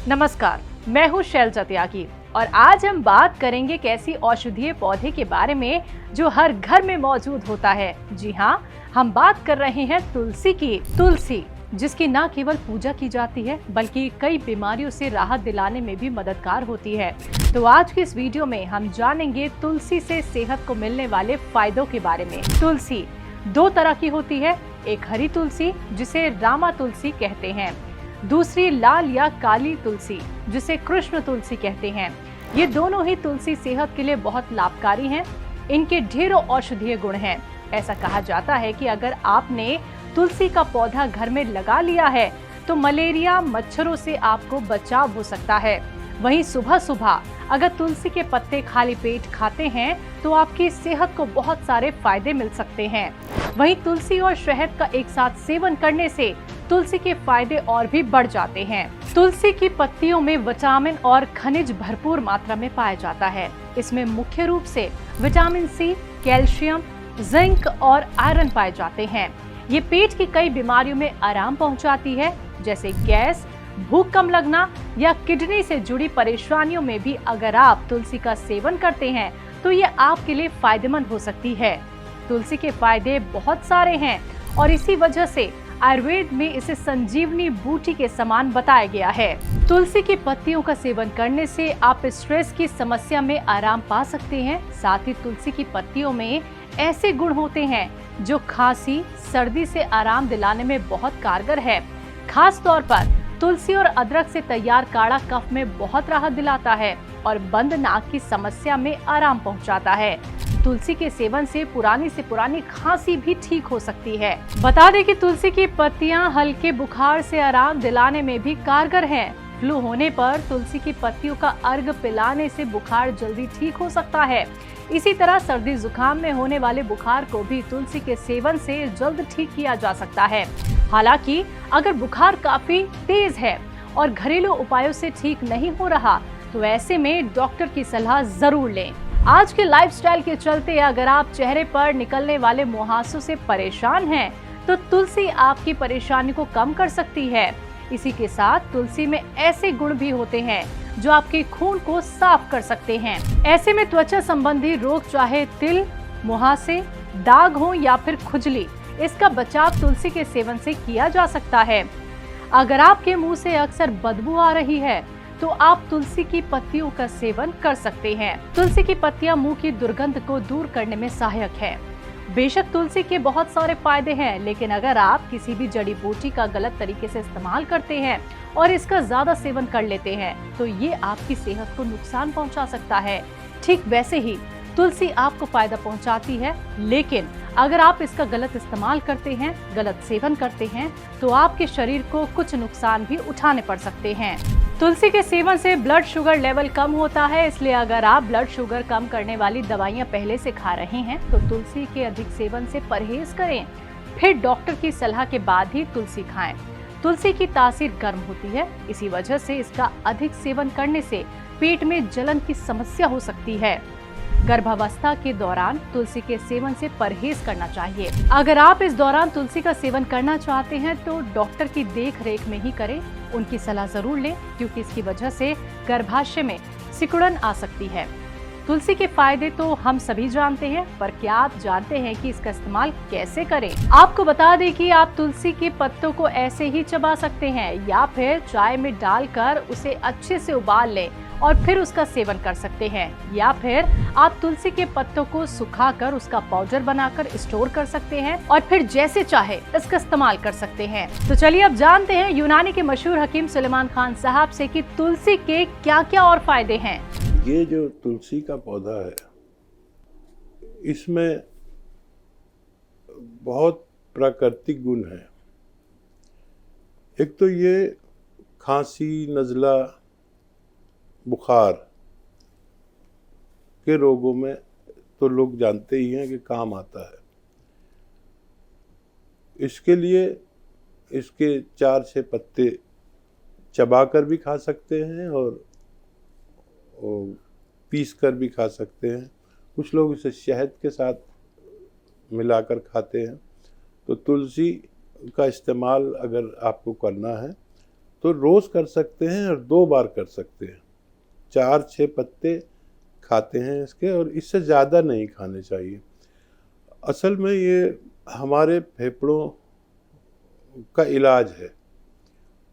नमस्कार, मैं हूँ शैलजा त्यागी और आज हम बात करेंगे एक ऐसी औषधीय पौधे के बारे में जो हर घर में मौजूद होता है। जी हाँ, हम बात कर रहे हैं तुलसी की। तुलसी जिसकी न केवल पूजा की जाती है बल्कि कई बीमारियों से राहत दिलाने में भी मददगार होती है। तो आज की इस वीडियो में हम जानेंगे तुलसी से सेहत को मिलने वाले फायदों के बारे में। तुलसी दो तरह की होती है, एक हरी तुलसी जिसे रामा तुलसी कहते हैं, दूसरी लाल या काली तुलसी जिसे कृष्ण तुलसी कहते हैं। ये दोनों ही तुलसी सेहत के लिए बहुत लाभकारी हैं। इनके ढेरों औषधीय गुण हैं। ऐसा कहा जाता है कि अगर आपने तुलसी का पौधा घर में लगा लिया है तो मलेरिया मच्छरों से आपको बचाव हो सकता है। वहीं सुबह सुबह अगर तुलसी के पत्ते खाली पेट खाते हैं तो आपकी सेहत को बहुत सारे फायदे मिल सकते हैं। वहीं तुलसी और शहद का एक साथ सेवन करने से तुलसी के फायदे और भी बढ़ जाते हैं। तुलसी की पत्तियों में विटामिन और खनिज भरपूर मात्रा में पाया जाता है। इसमें मुख्य रूप से विटामिन सी, कैल्शियम, जिंक और आयरन पाए जाते हैं। ये पेट की कई बीमारियों में आराम पहुंचाती है, जैसे गैस, भूख कम लगना या किडनी से जुड़ी परेशानियों में भी अगर आप तुलसी का सेवन करते हैं तो ये आपके लिए फायदेमंद हो सकती है। तुलसी के फायदे बहुत सारे हैं और इसी वजह से आयुर्वेद में इसे संजीवनी बूटी के समान बताया गया है। तुलसी की पत्तियों का सेवन करने से आप स्ट्रेस की समस्या में आराम पा सकते हैं। साथ ही तुलसी की पत्तियों में ऐसे गुण होते हैं जो खांसी, सर्दी से आराम दिलाने में बहुत कारगर है। खास तौर पर तुलसी और अदरक से तैयार काढ़ा कफ में बहुत राहत दिलाता है और बंद नाक की समस्या में आराम पहुंचाता है। तुलसी के सेवन से पुरानी खांसी भी ठीक हो सकती है। बता दें कि तुलसी की पत्तियां हल्के बुखार से आराम दिलाने में भी कारगर हैं। फ्लू होने पर तुलसी की पत्तियों का अर्घ पिलाने से बुखार जल्दी ठीक हो सकता है। इसी तरह सर्दी जुकाम में होने वाले बुखार को भी तुलसी के सेवन से जल्द ठीक किया जा सकता है। हालांकि अगर बुखार काफी तेज है और घरेलू उपायों से ठीक नहीं हो रहा तो ऐसे में डॉक्टर की सलाह जरूर लें। आज के लाइफस्टाइल के चलते अगर आप चेहरे पर निकलने वाले मुहासों से परेशान हैं तो तुलसी आपकी परेशानी को कम कर सकती है। इसी के साथ तुलसी में ऐसे गुण भी होते हैं जो आपके खून को साफ कर सकते हैं। ऐसे में त्वचा संबंधी रोग, चाहे तिल, मुहासे, दाग हो या फिर खुजली, इसका बचाव तुलसी के सेवन से किया जा सकता है। अगर आपके मुंह से अक्सर बदबू आ रही है तो आप तुलसी की पत्तियों का सेवन कर सकते हैं। तुलसी की पत्तियां मुंह की दुर्गंध को दूर करने में सहायक है। बेशक तुलसी के बहुत सारे फायदे हैं, लेकिन अगर आप किसी भी जड़ी बूटी का गलत तरीके से इस्तेमाल करते हैं और इसका ज्यादा सेवन कर लेते हैं तो ये आपकी सेहत को नुकसान पहुंचा सकता है। ठीक वैसे ही तुलसी आपको फायदा पहुंचाती है, लेकिन अगर आप इसका गलत इस्तेमाल करते हैं, गलत सेवन करते हैं तो आपके शरीर को कुछ नुकसान भी उठाने पड़ सकते हैं। तुलसी के सेवन से ब्लड शुगर लेवल कम होता है, इसलिए अगर आप ब्लड शुगर कम करने वाली दवाइयां पहले से खा रहे हैं तो तुलसी के अधिक सेवन से परहेज करें। फिर डॉक्टर की सलाह के बाद ही तुलसी खाएं। तुलसी की तासीर गर्म होती है, इसी वजह से इसका अधिक सेवन करने से पेट में जलन की समस्या हो सकती है। गर्भावस्था के दौरान तुलसी के सेवन से परहेज करना चाहिए। अगर आप इस दौरान तुलसी का सेवन करना चाहते हैं तो डॉक्टर की देख रेख में ही करें। उनकी सलाह जरूर लें, क्योंकि इसकी वजह से गर्भाशय में सिकुड़न आ सकती है। तुलसी के फायदे तो हम सभी जानते हैं, पर क्या आप जानते हैं कि इसका इस्तेमाल कैसे करें? आपको बता दें कि आप तुलसी के पत्तों को ऐसे ही चबा सकते हैं या फिर चाय में डालकर उसे अच्छे से उबाल लें और फिर उसका सेवन कर सकते हैं, या फिर आप तुलसी के पत्तों को सुखाकर उसका पाउडर बनाकर स्टोर कर सकते हैं और फिर जैसे चाहे इसका इस्तेमाल कर सकते हैं। तो चलिए अब जानते हैं यूनानी के मशहूर हकीम सुलेमान खान साहब से कि तुलसी के क्या क्या और फायदे हैं। ये जो तुलसी का पौधा है, इसमें बहुत प्राकृतिक गुण है। एक तो ये खांसी, नज़ला, बुखार के रोगों में तो लोग जानते ही हैं कि काम आता है। इसके लिए इसके 4-6 पत्ते चबाकर भी खा सकते हैं और पीस कर भी खा सकते हैं। कुछ लोग इसे शहद के साथ मिलाकर खाते हैं। तो तुलसी का इस्तेमाल अगर आपको करना है तो रोज कर सकते हैं और 2 बार कर सकते हैं। 4-6 पत्ते खाते हैं इसके, और इससे ज़्यादा नहीं खाने चाहिए। असल में ये हमारे फेफड़ों का इलाज है,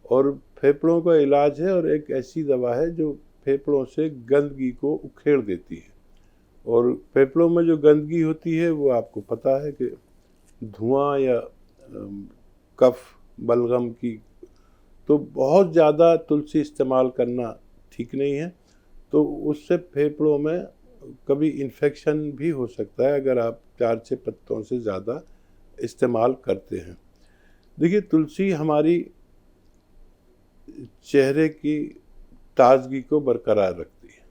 और फेफड़ों का इलाज है, और एक ऐसी दवा है जो फेफड़ों से गंदगी को उखेड़ देती है। और फेफड़ों में जो गंदगी होती है वो आपको पता है कि धुआं या कफ बलगम की, तो बहुत ज़्यादा तुलसी इस्तेमाल करना ठीक नहीं है। तो उससे फेफड़ों में कभी इन्फेक्शन भी हो सकता है अगर आप 4-6 पत्तों से ज़्यादा इस्तेमाल करते हैं। देखिए, तुलसी हमारी चेहरे की ताजगी को बरकरार रखती है।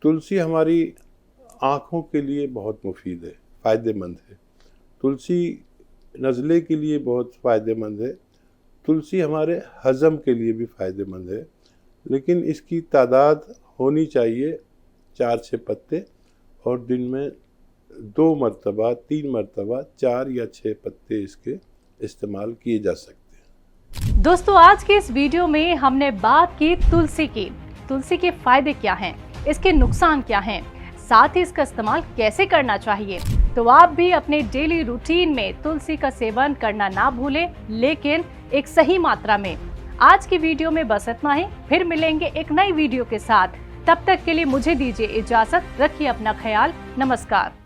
तुलसी हमारी आँखों के लिए बहुत मुफीद है, फ़ायदेमंद है। तुलसी नज़ले के लिए बहुत फ़ायदेमंद है। तुलसी हमारे हज़म के लिए भी फ़ायदेमंद है, लेकिन इसकी तादाद होनी चाहिए 4-6 पत्ते, और दिन में 2 मरतबा, 3 मरतबा 4 या 6 पत्ते इसके इस्तेमाल किए जा सकते हैं। दोस्तों, आज के इस वीडियो में हमने बात की तुलसी की। तुलसी के फायदे क्या हैं, इसके नुकसान क्या हैं, साथ ही इसका इस्तेमाल कैसे करना चाहिए। तो आप भी अपने डेली रूटीन में तुलसी का सेवन करना ना भूलें, लेकिन एक सही मात्रा में। आज की वीडियो में बस इतना ही, फिर मिलेंगे एक नई वीडियो के साथ। तब तक के लिए मुझे दीजिए इजाजत, रखिए अपना ख्याल। नमस्कार।